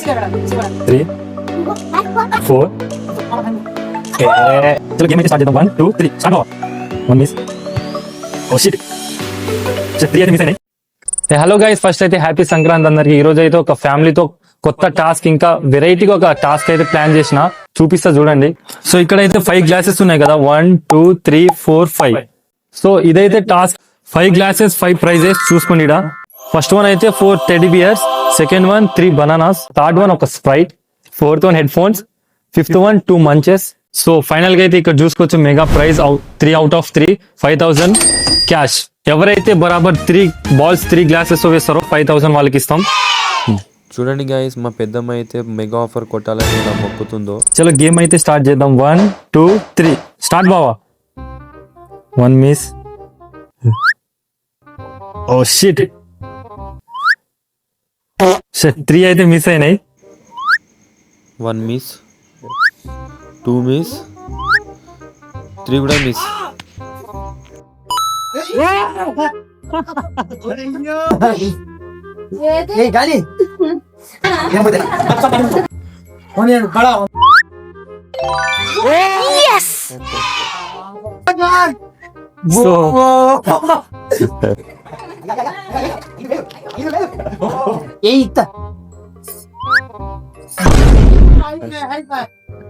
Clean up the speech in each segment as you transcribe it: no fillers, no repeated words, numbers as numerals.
3 4 चलो गेम అయితే స్టార్ట్ చేద్దాం 1 2 3 start one miss oh shit three అయితే మిస్ అయినాయి. హలో గైస్, ఫస్ట్ అయితే హ్యాపీ సంక్రాంతి అందరికి. ఈ రోజు అయితే ఒక ఫ్యామిలీతో కొత్త టాస్క్, ఇంకా వెరైటీగా ఒక టాస్క్ అయితే ప్లాన్ చేసిన, చూపిస్తా చూడండి. సో ఇక్కడైతే 5 గ్లాసెస్ ఉన్నాయి కదా, 1 2 3 4 5. సో ఇదైతే టాస్క్. 5 గ్లాసెస్ 5 ప్రైజెస్ చూసుకోండి. ఫస్ట్ వన్ అయితే 4 teddy bears, second one 3 bananas, third one ఒక Sprite, fourth one headphones, fifth one 2 Munches. So final గా అయితే ఇక్కడ చూసుకోవచ్చు mega prize 3 out of 3 5000 cash. ఎవరైతే బరాబర్ 3 balls 3 గ్లాసెస్ వేస్తారో 5000 వాళ్ళకి ఇస్తాం. చూడండి గైస్, మా పెద్దమ్మ అయితే మెగా ఆఫర్ కొట్టాలని ఇలా మొక్కుతుందో. చలో గేమ్ అయితే స్టార్ట్ చేద్దాం. 1 2 3 స్టార్ట్ బావా. 1 మిస్. ఓ షిట్ 3 అయితే మిస్ అయినాయి. 1 మిస్, 2 మిస్, 3 కూడా మిస్. గాలి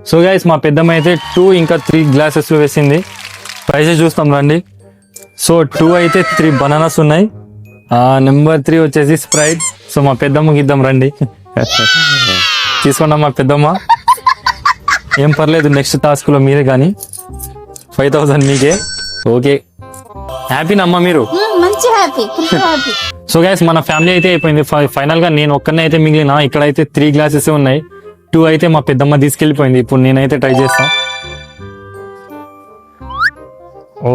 సో గైస్, మా పెద్దమ్మ అయితే 2 ఇంకా 3 గ్లాసెస్ వేసింది. ప్రైజెస్ చూస్తాం రండి. సో 2 అయితే 3 బనానాస్ ఉన్నాయి. నెంబర్ 3 వచ్చేసి స్ప్రైట్. సో మా పెద్దమ్మకి ఇద్దాం రండి. తీసుకోండి మా పెద్దమ్మ, ఏం పర్లేదు, నెక్స్ట్ టాస్క్ లో మీరే కానీ 5000 మీకే. ఓకే, హ్యాపీనమ్మా మీరు? మంచి హ్యాపీ. సో గైస్, మన ఫ్యామిలీ అయితే అయిపోయింది. ఫైనల్ గా నేను ఒక్కనే అయితే మిగిలిన. ఇక్కడైతే 3 గ్లాసెస్ ఉన్నాయి, 2 అయితే మా పెద్దమ్మ తీసుకెళ్లిపోయింది. ఇప్పుడు నేనైతే ట్రై చేస్తా. ఓ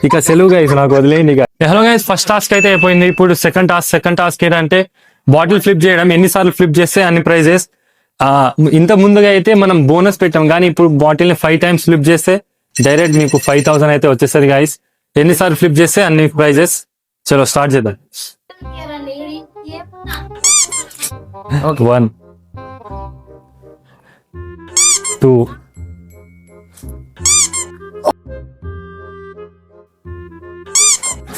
ఇక సెలవు గైస్, నాకు వదిలేయండి. హలో గైస్, ఫస్ట్ టాస్క్ అయితే అయిపోయింది. ఇప్పుడు సెకండ్ టాస్క్ ఏంటంటే బాటిల్ ఫ్లిప్ చేయడం. ఎన్నిసార్లు ఫ్లిప్ చేస్తే అన్ని ప్రైజెస్. ఇంత ముందుగా అయితే మనం బోనస్ పెట్టాం, కానీ ఇప్పుడు బాటిల్ ని 5 times ఫ్లిప్ చేస్తే డైరెక్ట్ మీకు 5000 అయితే వచ్చేస్తుంది గైస్. ఎన్నిసార్లు ఫ్లిప్ చేస్తే అన్ని ప్రైజెస్. చలో స్టార్ట్ చేద్దాం. 1 2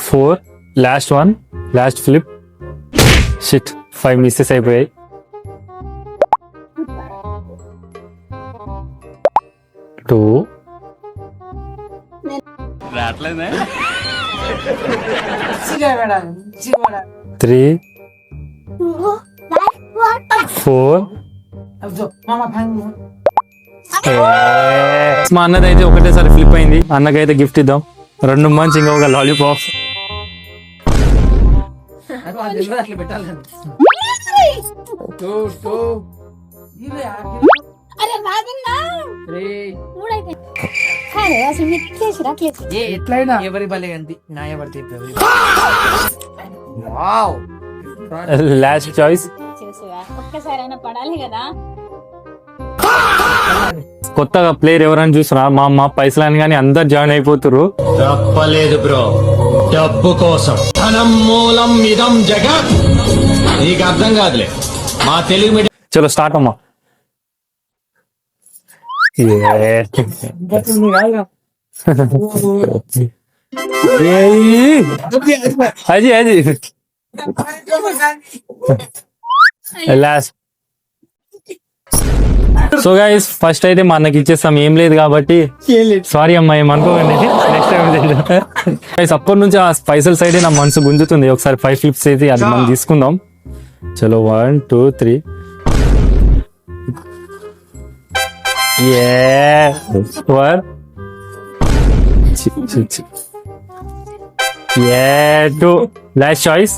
4 last one, last flip. Shit 5 misses అయిపోయాయి. 2 3 4. మా అన్నదైతే ఒకటేసారి ఫ్లిప్ అయింది. అన్నకైతే గిఫ్ట్ ఇద్దాం, 2 మంచి ఇంకా ఒక లాలీపాప్. ఎట్లయినా ఎవరి బలే అంది నా ఎవరి లాస్ట్ చాయిస్. ఒక్కసారైనా పడాలి కదా. కొత్తగా ప్లేయర్ ఎవరైనా చూసినా మా పైసలు అని కానీ అందరు జాయిన్ అయిపోతున్నారు. తప్పలేదు బ్రో, డబ్బు కోసం ధనం మూలం ఇదం జగత్. నీకు అర్థం కాదులే మా తెలుగు మీడియం. చలో స్టార్ట్ అమ్మా. అజీ లాస్ట్. సో గైస్, ఫస్ట్ అయితే మా అన్నకి ఇచ్చేస్తాం, ఏం లేదు కాబట్టి. సారీ అమ్మా, ఏమనుకోకండి, నెక్స్ట్ టైం. గైస్, అప్పటి నుంచి ఆ పైసల సైడే నా మనసు గుంజుతుంది. ఒకసారి 5 ఫ్లిప్స్ అయితే అది మనం తీసుకుందాం. చలో 1 2 3. 2 లాస్ట్ చాయిస్.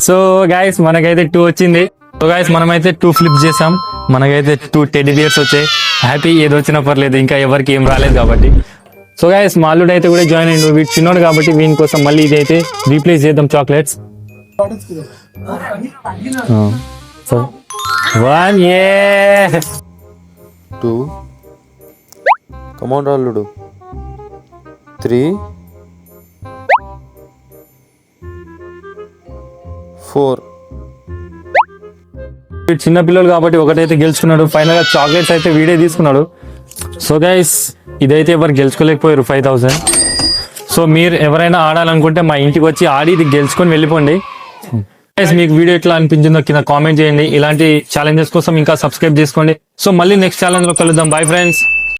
సో గైస్, మనకైతే 2 వచ్చింది. సో గైస్, మనమైతే 2 ఫ్లిప్ చేసాం. మనకైతే 2 టెడ్డీ బియర్స్ వచ్చాయి. హ్యాపీ, ఏది వచ్చినా పర్లేదు, ఇంకా ఎవరికి ఏం రాలేదు కాబట్టి. సో గైస్, మా అల్లుడు అయితే కూడా జాయిన్ అయ్యిండు. వీడు చిన్నోడు కాబట్టి వీని కోసం మళ్ళీ ఇది అయితే రీప్లేస్ చేద్దాం చాక్లెట్స్. 1 2 కమాన్ రాళ్ళుడు, 3 4 వీడు చిన్న పిల్లలు కాబట్టి ఒకటైతే గెలుచుకున్నాడు. ఫైనల్ గా చాక్లెట్స్ అయితే వీడే తీసుకున్నాడు. సో గైస్ ఇదైతే ఎవరు గెలుచుకోలేకపోయారు 5000. సో మీరు ఎవరైనా ఆడాలనుకుంటే మా ఇంటికి వచ్చి ఆడి ఇది గెలుచుకొని వెళ్ళిపోండి. గైస్ మీకు వీడియో ఎట్లా అనిపించిందో కింద కామెంట్ చేయండి. ఇలాంటి ఛాలెంజెస్ కోసం ఇంకా సబ్స్క్రైబ్ చేసుకోండి. సో మళ్ళీ నెక్స్ట్ ఛాలెంజ్ లో కలుద్దాం. Bye friends.